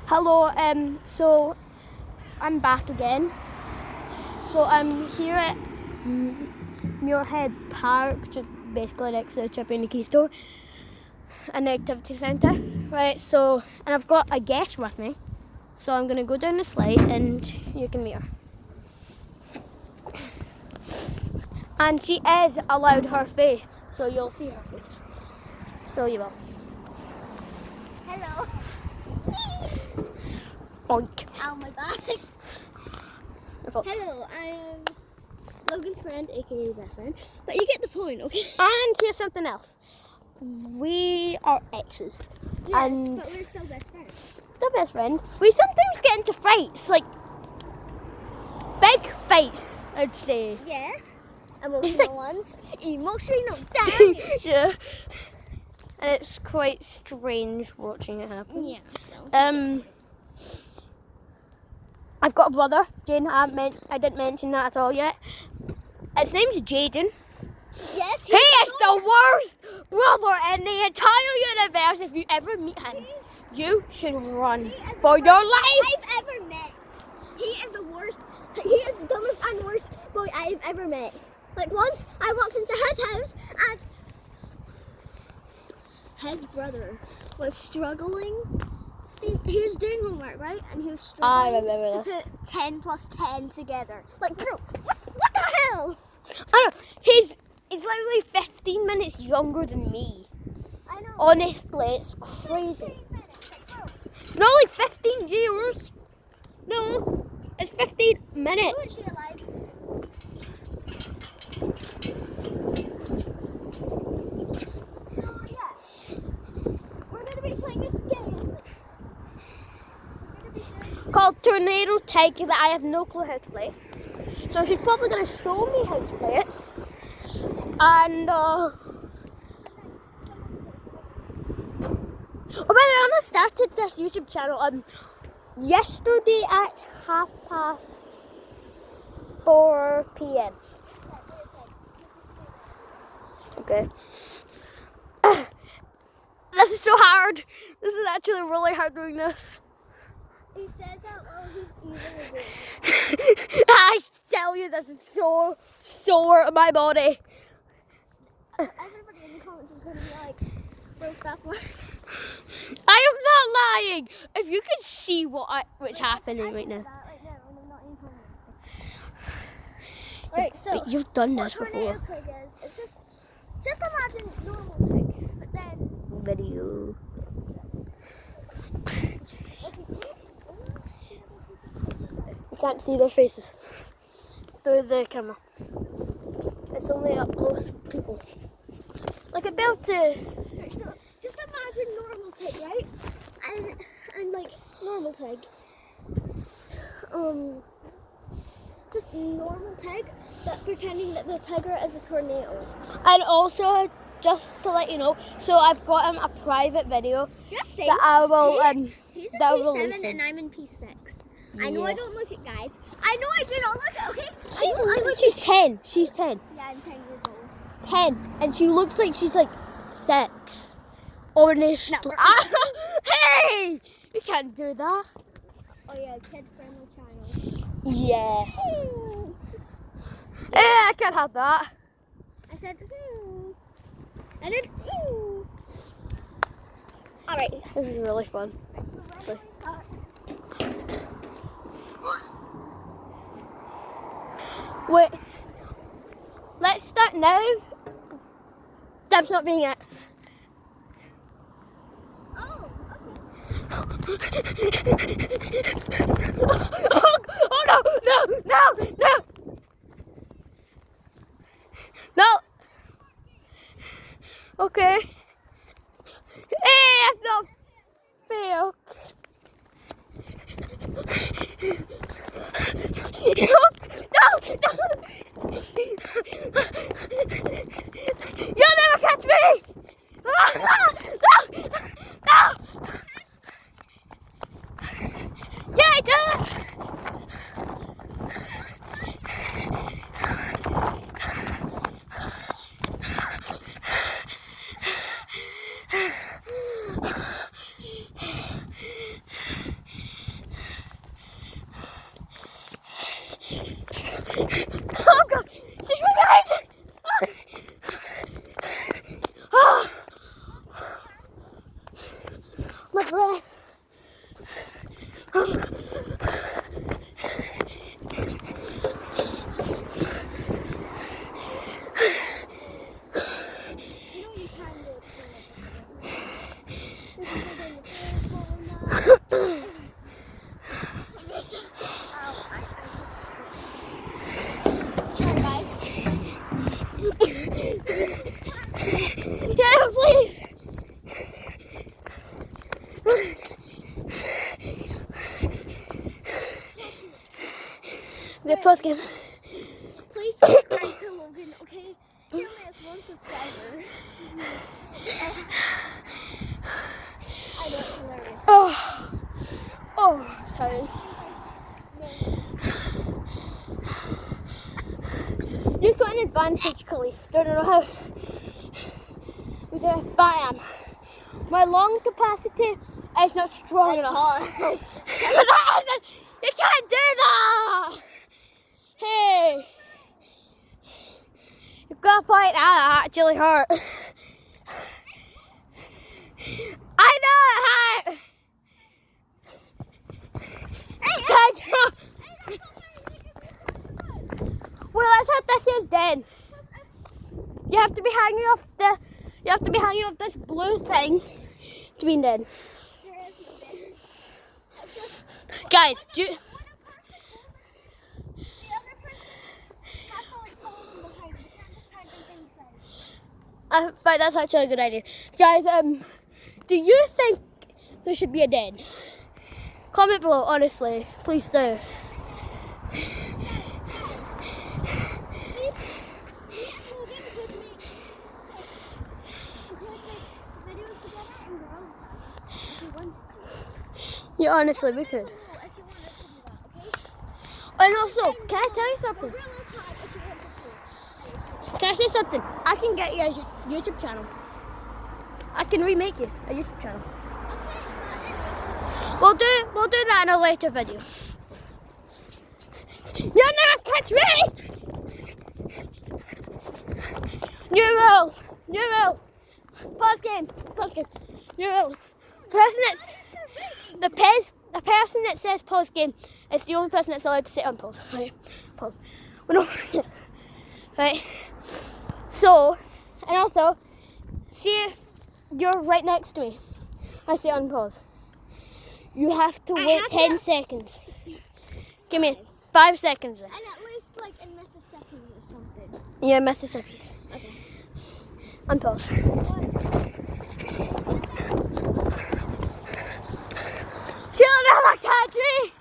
Hello, so I'm back again. So I'm here at Muirhead Park, just basically next to the Chippy and the Key store, an activity centre. Right, so, and I've got a guest with me. So I'm going to go down the slide and you can meet her. And she is allowed her face, so you'll see her face. So you will. Hello. Oink. Ow, my back. Hello, I'm Logan's friend, aka best friend. But you get the point, okay? And here's something else. We are exes. Yes, and but we're still best friends. Still best friends. We sometimes get into fights, like big fights, I'd say. Yeah. Emotional ones. Emotional damage. Yeah. And it's quite strange watching it happen. Yeah, so. I've got a brother, Jane. I didn't mention that at all yet. His name's Jaden. Yes, He is the worst brother in the entire universe. If you ever meet him, you should run for your life. I've ever met. He is the worst. He is the dumbest and worst boy I've ever met. Like once I walked into his house and his brother was struggling. He was doing homework, right? And he was struggling to put 10 plus 10 together. Like, bro, what the hell? I know. He's literally 15 minutes younger than me. I know. Honestly, it's crazy. It's not like 15 years. No, it's 15 minutes. Who is she alive? So, yeah. We're going to be playing this game. Called Tornado Tag that I have no clue how to play. So she's probably going to show me how to play it. And, oh, by the way, I started this YouTube channel yesterday at 4:30 p.m. Okay. This is so hard. This is actually really hard doing this. He says that while he's eating a grape. I tell you, this is so sore on my body. Everybody in the comments is going to be like, bro, stop lying. I am not lying. If you could see what's happening right now. Right, so But you've done this what before. tornado tag is, it's just imagine normal tag, but then Video. You can't see their faces through the camera. It's only up close people. Like about to. right, so just imagine normal tag, right? And like normal tag. Just normal tag, but pretending that the tiger is a tornado. And also, just to let you know, so I've got a private video Just say that I will he's in that I will P7 release. and I'm in P6. I know Yeah. I don't look at guys. I know I do not look at, okay? She's 10. She's 10. Yeah, I'm 10 years old. 10. And she looks like she's like 6. Honestly. No. Hey! You can't do that. Oh yeah, kid-friendly channel. Yeah. I can't have that. I said, I did, Alright. This is really fun. So when do we start? Wait. Let's start now. That's not being it. Oh, okay. Oh no, no, no, no. No. Okay. Hey, that's not fair. No, no. You'll never catch me. No, no, no. Yeah, I did it. The post game. Please subscribe to Logan, okay? He only has 1 subscriber. I know, it's hilarious. Oh, tired. You've got an advantage, Khalees. Don't know how. Because if I am, my lung capacity is not strong enough. You can't do that! Hey! You've got to fight that actually hurt. I know it hurt! Well, that's what this is then. You have to be hanging off this blue thing to be dead. Guys, do you... In fact, that's actually a good idea. Guys, do you think there should be a den? Comment below, honestly. Please do. Yeah, honestly, we could. And also, can I tell you something? Can I say something? I can get you a YouTube channel. I can remake you a YouTube channel. We'll do that in a later video. You'll never catch me! New rule! Pause game. New rule. The person that says pause game is the only person that's allowed to sit on pause. Right? Pause. Right? So, and also, see if you're right next to me. I sit on pause. You have to wait 10 seconds. Give me 5 seconds. And at least like in Mississippi's or something. Yeah, Mississippi's. Okay. Unpause. You'll never catch me!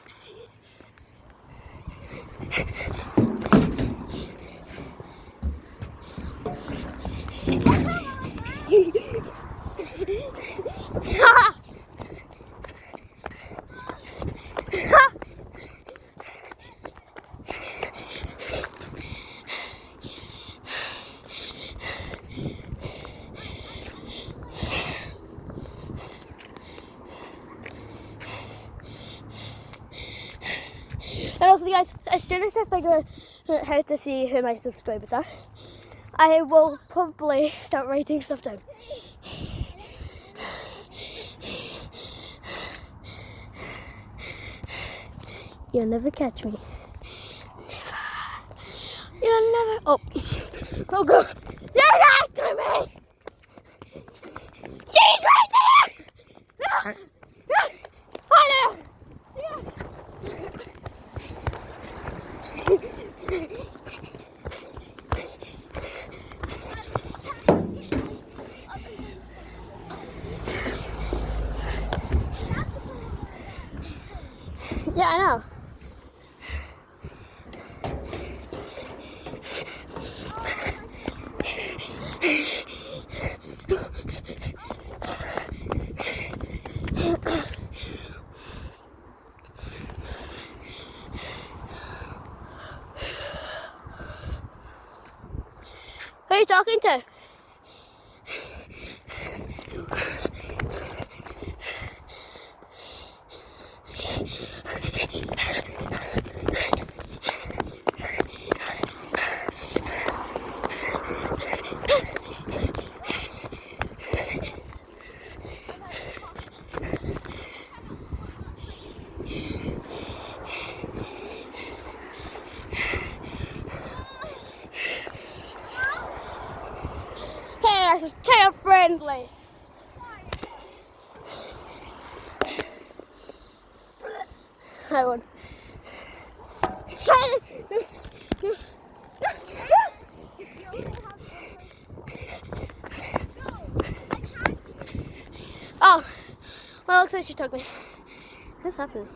And also, guys, as soon as I figure out how to see who my subscribers are, I will probably start writing stuff down. You'll never catch me. Never. You'll never. Oh. Oh, God. You're after me! She's right there! Oh, no! Yeah, I know. Who are you talking to? Hey, that's child friendly. I won. Oh, well, looks like she took me. What's happening?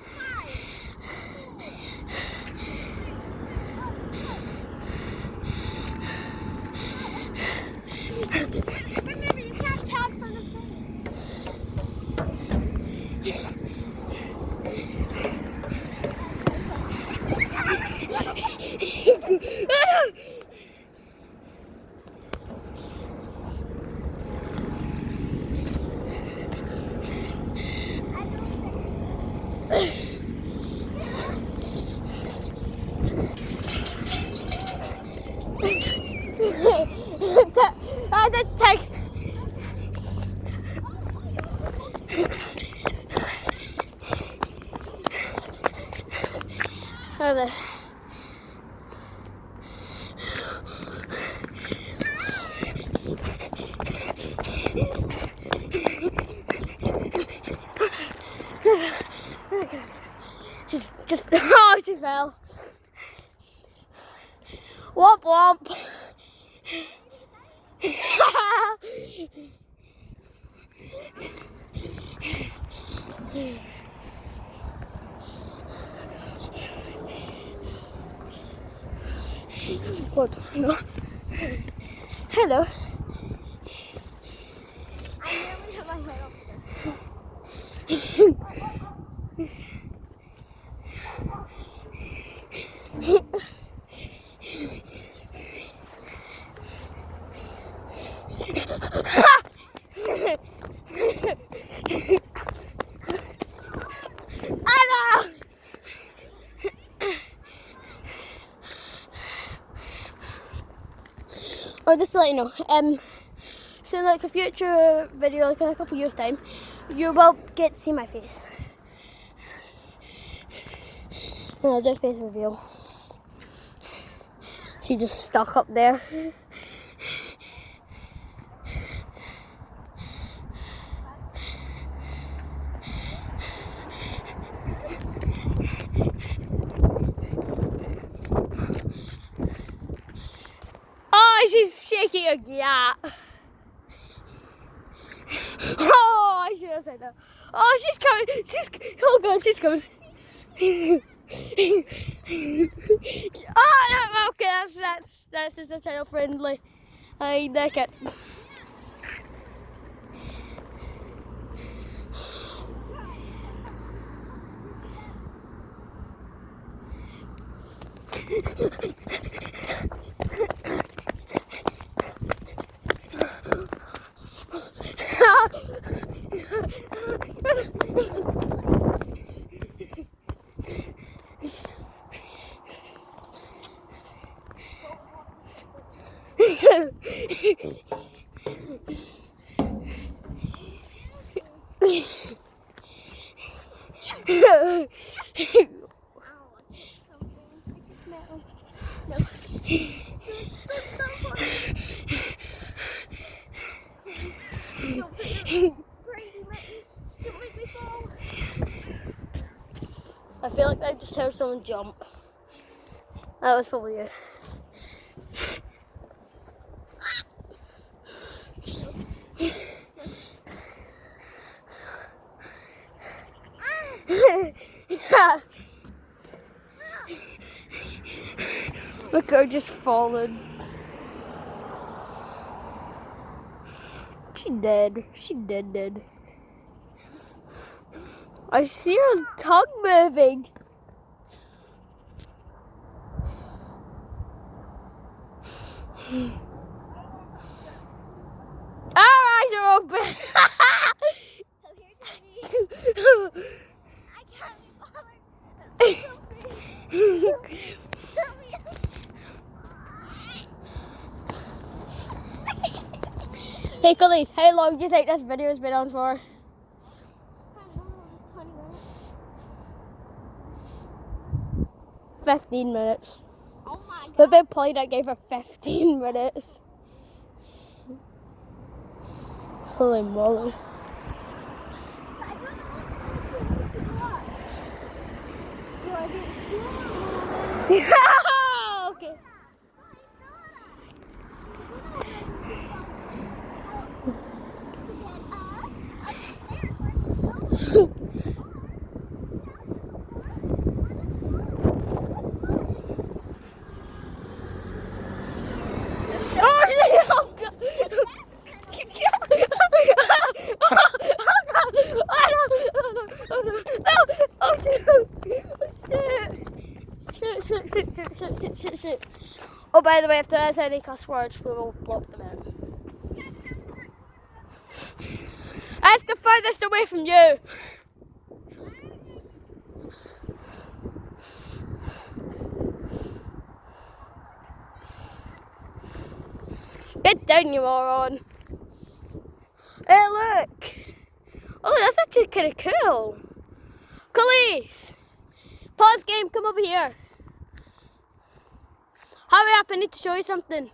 Take. Over there. Oh, she fell. Womp womp. What? No. Hello. I nearly hit my head off Oh, just to let you know, so like a future video, like in a couple years time, you will get to see my face. And I'll do a face reveal. She just stuck up there. Oh, she's shaking a gat. Oh, I should have said that. Oh, she's coming. Oh God, she's coming. Oh no, okay, that's just a child friendly. I like it. I feel like I just heard someone jump. That was probably you. Look, her just fallen. She dead. She dead. I see her tongue moving. Our eyes are open. I can't be bothered. Hey, Khalees, how long do you think this video has been on for? I don't know, it's 20 minutes. 15 minutes. Oh my God. We've been playing that game for 15 minutes. Holy moly. I don't know what to do. Do I be exploring? Okay. Shit. Oh, by the way, if there's any cuss words, we will block them out. That's the furthest away from you. Get down, you moron. Hey, look. Oh, that's actually kind of cool. Khalees, pause game, come over here. Hurry up, I need to show you something.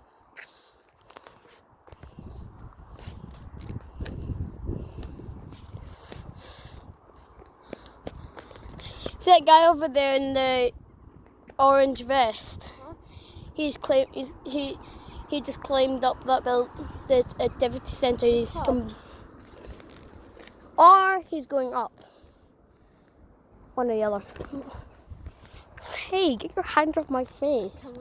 See that guy over there in the orange vest? He just climbed up that the activity centre. He's come, or he's going up. One or the other. Hey, get your hand off my face.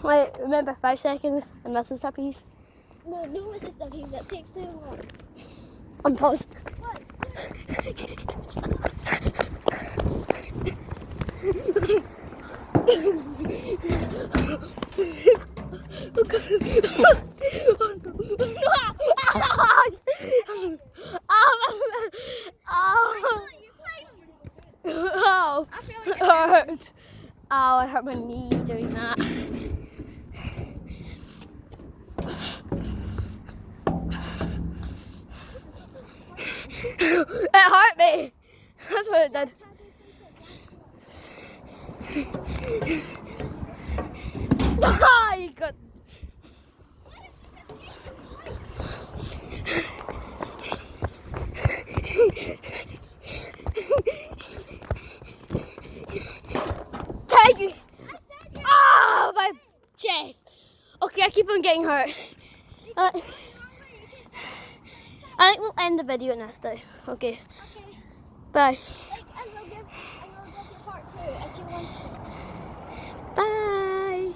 Wait, remember 5 seconds and Mississippi's? No Mississippi's, that takes too long. I'm paused. What? Oh, it hurt. Oh, I hurt my knee doing that. It hurt me. That's what it did. Ah, you got. Thank you. Oh, my chest. Okay, I keep on getting hurt. I think we'll end the video now. Okay. Bye. And we'll give you part 2 if you want to. Bye.